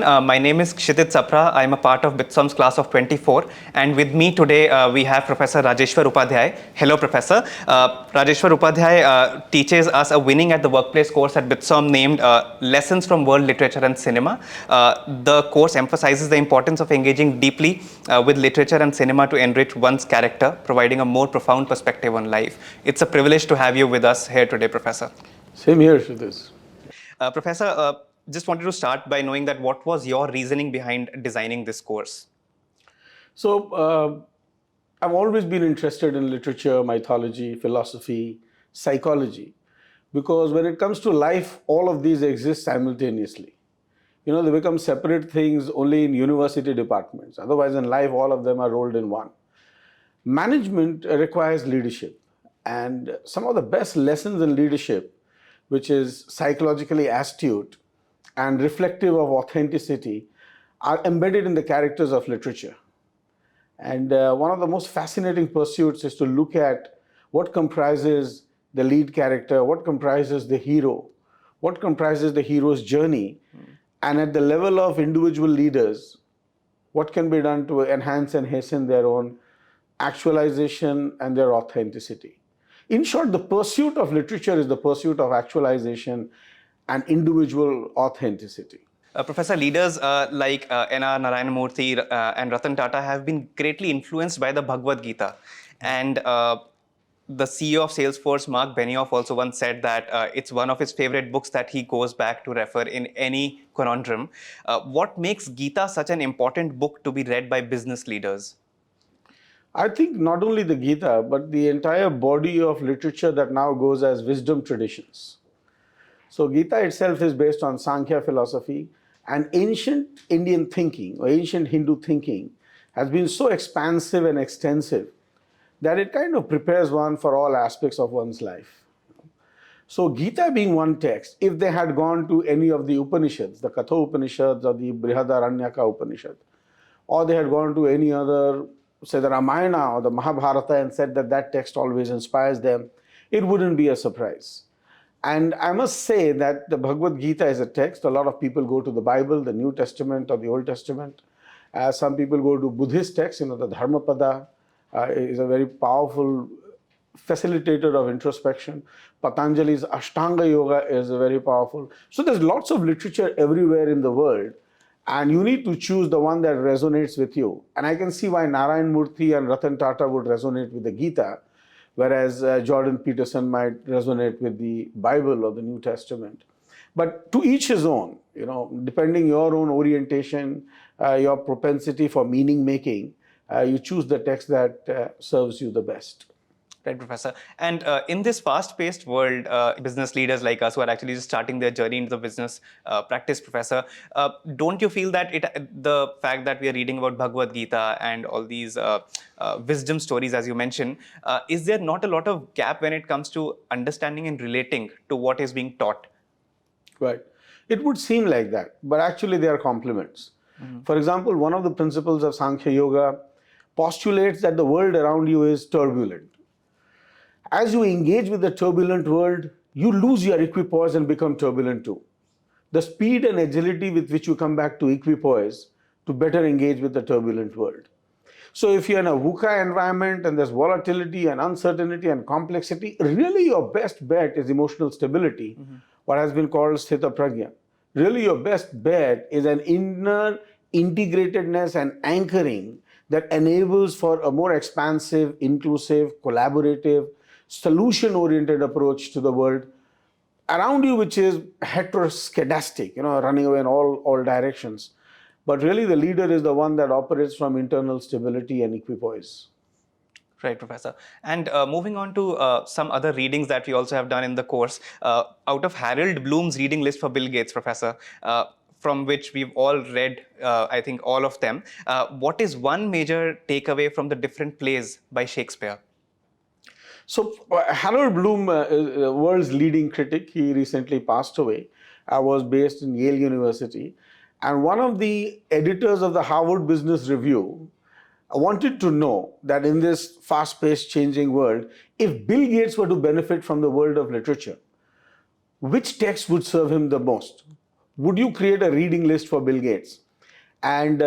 everyone. My name is Kshitij Sapra. I'm a part of BITSoM's class of 24. And with me today, we have Professor Rajeshwar Upadhyay. Hello, Professor. Rajeshwar Upadhyay teaches us a Winning at the Workplace course at BITSoM named Lessons from World Literature and Cinema. The course emphasizes the importance of engaging deeply with literature and cinema to enrich one's character, providing a more profound perspective on life. It's a privilege to have you with us here today, Professor. Same here, Kshitij. Professor, just wanted to start by knowing that what was your reasoning behind designing this course? So, I've always been interested in literature, mythology, philosophy, psychology, because when it comes to life, all of these exist simultaneously. You know, they become separate things only in university departments. Otherwise, in life, all of them are rolled in one. Management requires leadership, and some of the best lessons in leadership, which is psychologically astute and reflective of authenticity, are embedded in the characters of literature. And one of the most fascinating pursuits is to look at what comprises the lead character, what comprises the hero, what comprises the hero's journey, and at the level of individual leaders, what can be done to enhance and hasten their own actualization and their authenticity. In short, the pursuit of literature is the pursuit of actualization and individual authenticity. Professor, leaders like N.R. Narayana Murthy and Ratan Tata have been greatly influenced by the Bhagavad Gita. And the CEO of Salesforce, Mark Benioff, also once said that it's one of his favorite books that he goes back to refer in any conundrum. What makes Gita such an important book to be read by business leaders? I think not only the Gita, but the entire body of literature that now goes as wisdom traditions. So Gita itself is based on Sankhya philosophy, and ancient Indian thinking or ancient Hindu thinking has been so expansive and extensive that it kind of prepares one for all aspects of one's life. So Gita being one text, if they had gone to any of the Upanishads, the Katha Upanishads or the Brihadaranyaka Upanishad, or they had gone to any other, say the Ramayana or the Mahabharata, and said that that text always inspires them, it wouldn't be a surprise. And I must say that the Bhagavad Gita is a text. A lot of people go to the Bible, the New Testament or the Old Testament. Some people go to Buddhist texts, the Dharmapada is a very powerful facilitator of introspection. Patanjali's Ashtanga Yoga is very powerful. So there's lots of literature everywhere in the world, and you need to choose the one that resonates with you. And I can see why Narayana Murthy and Ratan Tata would resonate with the Gita, whereas Jordan Peterson might resonate with the Bible or the New Testament. But to each his own, depending your own orientation, your propensity for meaning making, you choose the text that serves you the best. Right, Professor. And in this fast-paced world, business leaders like us who are actually just starting their journey into the business practice, Professor, don't you feel that the fact that we are reading about Bhagavad Gita and all these wisdom stories, as you mentioned, is there not a lot of gap when it comes to understanding and relating to what is being taught? Right. It would seem like that, but actually they are complements. For example, one of the principles of Sankhya Yoga postulates that the world around you is turbulent. As you engage with the turbulent world, you lose your equipoise and become turbulent too. The speed and agility with which you come back to equipoise to better engage with the turbulent world. So if you're in a VUCA environment and there's volatility and uncertainty and complexity, really your best bet is emotional stability, what has been called Sthita Prajna. Really your best bet is an inner integratedness and anchoring that enables for a more expansive, inclusive, collaborative, solution-oriented approach to the world around you, which is heteroskedastic, running away in all directions. But really the leader is the one that operates from internal stability and equipoise. Right, Professor. And moving on to some other readings that we also have done in the course, out of Harold Bloom's reading list for Bill Gates, Professor, from which we've all read, I think, all of them, what is one major takeaway from the different plays by Shakespeare? So Harold Bloom, the world's leading critic, he recently passed away, was based in Yale University. And one of the editors of the Harvard Business Review wanted to know that in this fast-paced changing world, if Bill Gates were to benefit from the world of literature, which text would serve him the most? would you create a reading list for Bill Gates? And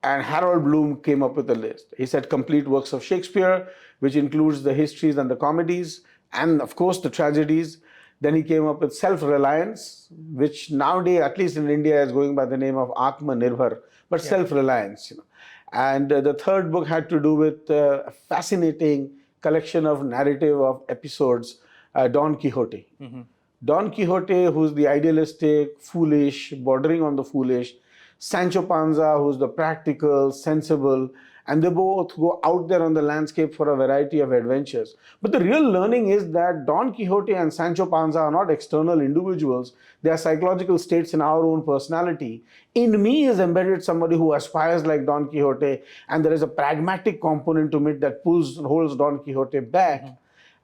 and Harold Bloom came up with a list. He said complete works of Shakespeare, which includes the histories and the comedies, and of course the tragedies. Then he came up with self-reliance, which nowadays, at least in India, is going by the name of Atma Nirbhar, but self-reliance. And the third book had to do with a fascinating collection of narrative of episodes, Don Quixote. Don Quixote, who's the idealistic, foolish, bordering on the foolish, Sancho Panza, who's the practical, sensible, and they both go out there on the landscape for a variety of adventures. But the real learning is that Don Quixote and Sancho Panza are not external individuals, they are psychological states in our own personality. In me is embedded somebody who aspires like Don Quixote, and there is a pragmatic component to it that holds Don Quixote back.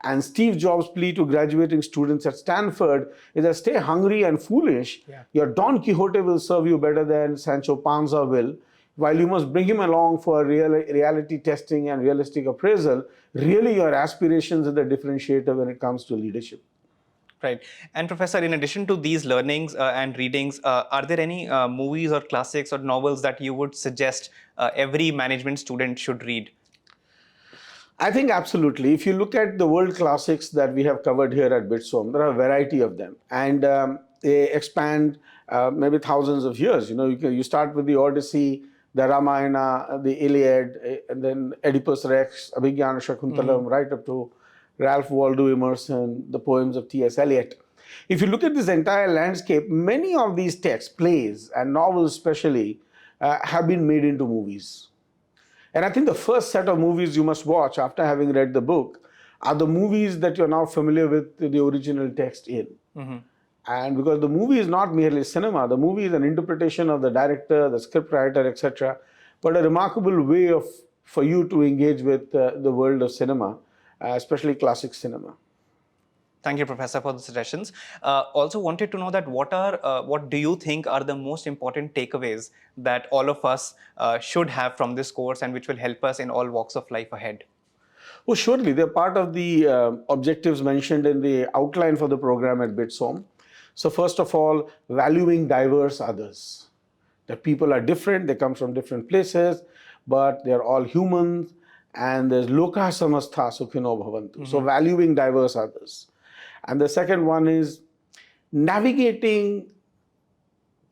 And Steve Jobs' plea to graduating students at Stanford is that stay hungry and foolish. Your Don Quixote will serve you better than Sancho Panza will. While you must bring him along for reality testing and realistic appraisal, really your aspirations are the differentiator when it comes to leadership. Right. And Professor, in addition to these learnings and readings, are there any movies or classics or novels that you would suggest every management student should read? I think absolutely. If you look at the world classics that we have covered here at BITSoM, there are a variety of them, and they expand maybe thousands of years. You start with the Odyssey, the Ramayana, the Iliad, and then Oedipus Rex, Abhigyana Shakuntalam, right up to Ralph Waldo Emerson, the poems of T.S. Eliot. If you look at this entire landscape, many of these texts, plays, and novels especially, have been made into movies. And I think the first set of movies you must watch after having read the book are the movies that you're now familiar with the original text in. And because the movie is not merely cinema, the movie is an interpretation of the director, the scriptwriter, etc., but a remarkable way for you to engage with the world of cinema, especially classic cinema. Thank you, Professor, for the suggestions. Also wanted to know that what do you think are the most important takeaways that all of us should have from this course and which will help us in all walks of life ahead? Well, surely they're part of the objectives mentioned in the outline for the program at BITSoM. So first of all, valuing diverse others. That people are different, they come from different places, but they're all humans, and there's loka samastha sukhino bhavantu. So valuing diverse others. And the second one is navigating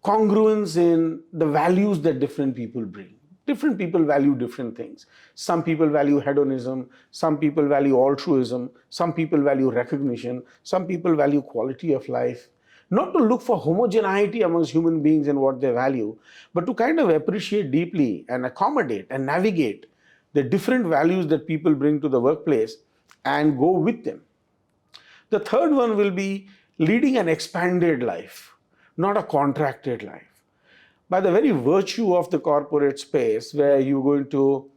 congruence in the values that different people bring. Different people value different things. Some people value hedonism, some people value altruism, some people value recognition, some people value quality of life. Not to look for homogeneity amongst human beings in what they value, but to kind of appreciate deeply and accommodate and navigate the different values that people bring to the workplace and go with them. The third one will be leading an expanded life, not a contracted life. By the very virtue of the corporate space where you're going to,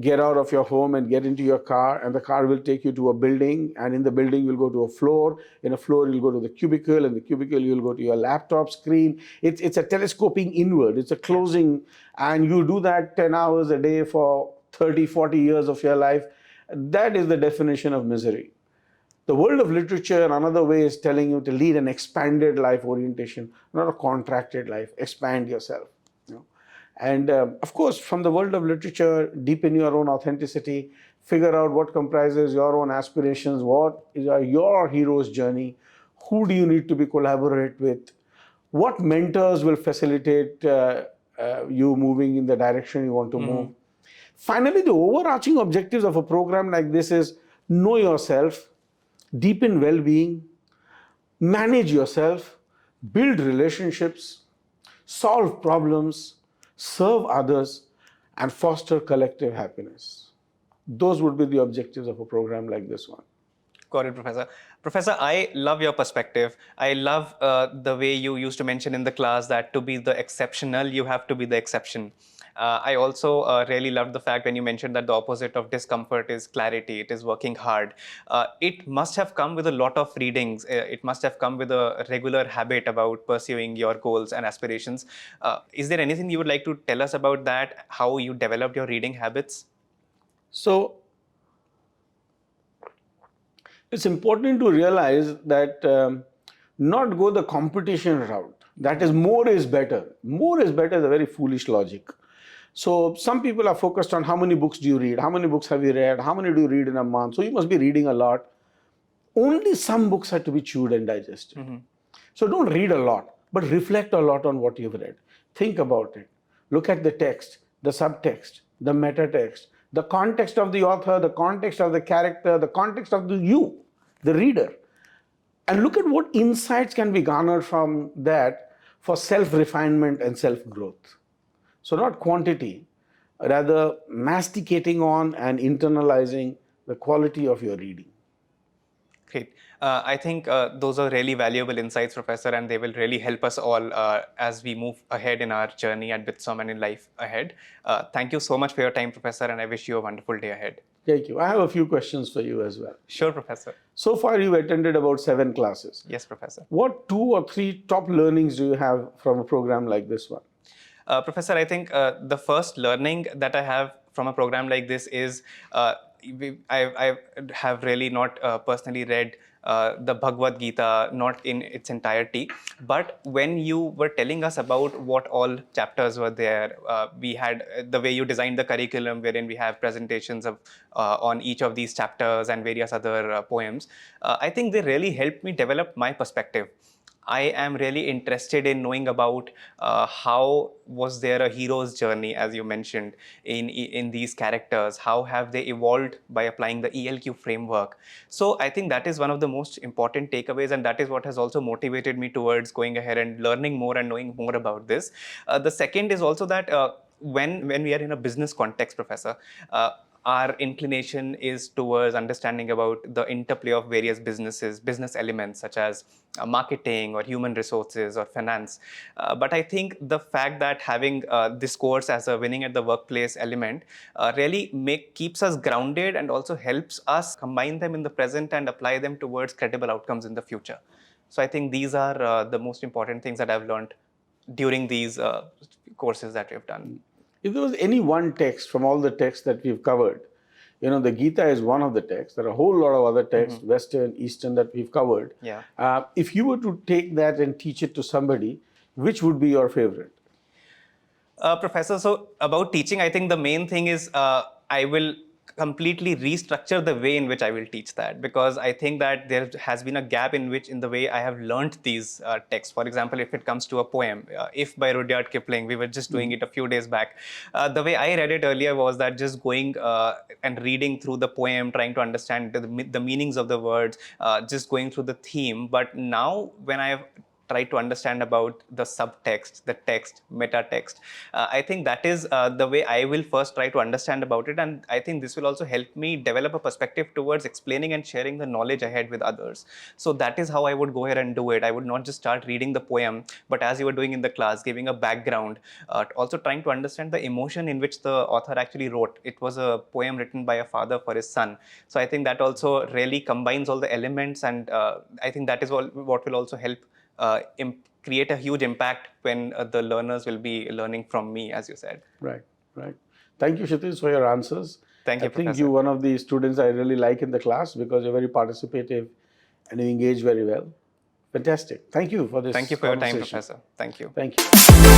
get out of your home and get into your car, and the car will take you to a building, and in the building you'll go to a floor, in a floor you'll go to the cubicle, in the cubicle you'll go to your laptop screen. It's a telescoping inward, it's a closing, and you do that 10 hours a day for 30, 40 years of your life. That is the definition of misery. The world of literature, another way, is telling you to lead an expanded life orientation, not a contracted life. Expand yourself. And of course, from the world of literature, deepen your own authenticity, figure out what comprises your own aspirations, what is your hero's journey, who do you need to be collaborate with, what mentors will facilitate you moving in the direction you want to move. Finally, the overarching objectives of a program like this is know yourself, deepen well-being, manage yourself, build relationships, solve problems, serve others, and foster collective happiness. Those would be the objectives of a program like this one. Got it, Professor. Professor, I love your perspective. I love the way you used to mention in the class that to be the exceptional, you have to be the exception. I also really loved the fact when you mentioned that the opposite of discomfort is clarity, it is working hard. It must have come with a lot of readings. It must have come with a regular habit about pursuing your goals and aspirations. Is there anything you would like to tell us about that, how you developed your reading habits? So, it's important to realize that not go the competition route. That is, more is better. More is better is a very foolish logic. So some people are focused on how many books do you read, how many books have you read, how many do you read in a month. So you must be reading a lot. Only some books have to be chewed and digested. So don't read a lot, but reflect a lot on what you've read. Think about it. Look at the text, the subtext, the meta text, the context of the author, the context of the character, the context of you, the reader. And look at what insights can be garnered from that for self-refinement and self-growth. So not quantity, rather masticating on and internalizing the quality of your reading. Great. I think those are really valuable insights, Professor, and they will really help us all as we move ahead in our journey at BITSoM and in life ahead. Thank you so much for your time, Professor, and I wish you a wonderful day ahead. Thank you. I have a few questions for you as well. Sure, Professor. So far, you've attended about 7 classes. Yes, Professor. What 2 or 3 top learnings do you have from a program like this one? Professor, I think the first learning that I have from a program like this is I have really not personally read the Bhagvad Gita, not in its entirety. But when you were telling us about what all chapters were there, we had the way you designed the curriculum, wherein we have presentations of on each of these chapters and various other poems. I think they really helped me develop my perspective. I am really interested in knowing about how was there a hero's journey, as you mentioned, in these characters. How have they evolved by applying the ELQ framework? So I think that is one of the most important takeaways, and that is what has also motivated me towards going ahead and learning more and knowing more about this. The second is also that when we are in a business context, Professor, our inclination is towards understanding about the interplay of various business elements such as marketing or human resources or finance. But I think the fact that having this course as a winning at the workplace element really keeps us grounded and also helps us combine them in the present and apply them towards credible outcomes in the future. So I think these are the most important things that I've learned during these courses that we've done. If there was any one text from all the texts that we've covered, the Gita is one of the texts. There are a whole lot of other texts, Western, Eastern, that we've covered. Yeah. If you were to take that and teach it to somebody, which would be your favorite? Professor, so about teaching, I think the main thing is I will completely restructure the way in which I will teach that, because I think that there has been a gap in the way I have learned these texts. For example, if it comes to a poem, If by Rudyard Kipling, we were just doing it a few days back. The way I read it earlier was that just going and reading through the poem, trying to understand the meanings of the words, just going through the theme. But now when I have try to understand about the subtext, the text, meta text. I think that is the way I will first try to understand about it, and I think this will also help me develop a perspective towards explaining and sharing the knowledge ahead with others. So that is how I would go ahead and do it. I would not just start reading the poem, but as you were doing in the class, giving a background, also trying to understand the emotion in which the author actually wrote. It was a poem written by a father for his son. So I think that also really combines all the elements, and I think that is what will also help create a huge impact when the learners will be learning from me, as you said. Right. Thank you, Kshitij, for your answers. Thank you, Professor. I think you're one of the students I really like in the class because you're very participative and you engage very well. Fantastic. Thank you for this Thank you for your time, Professor. Thank you. Thank you.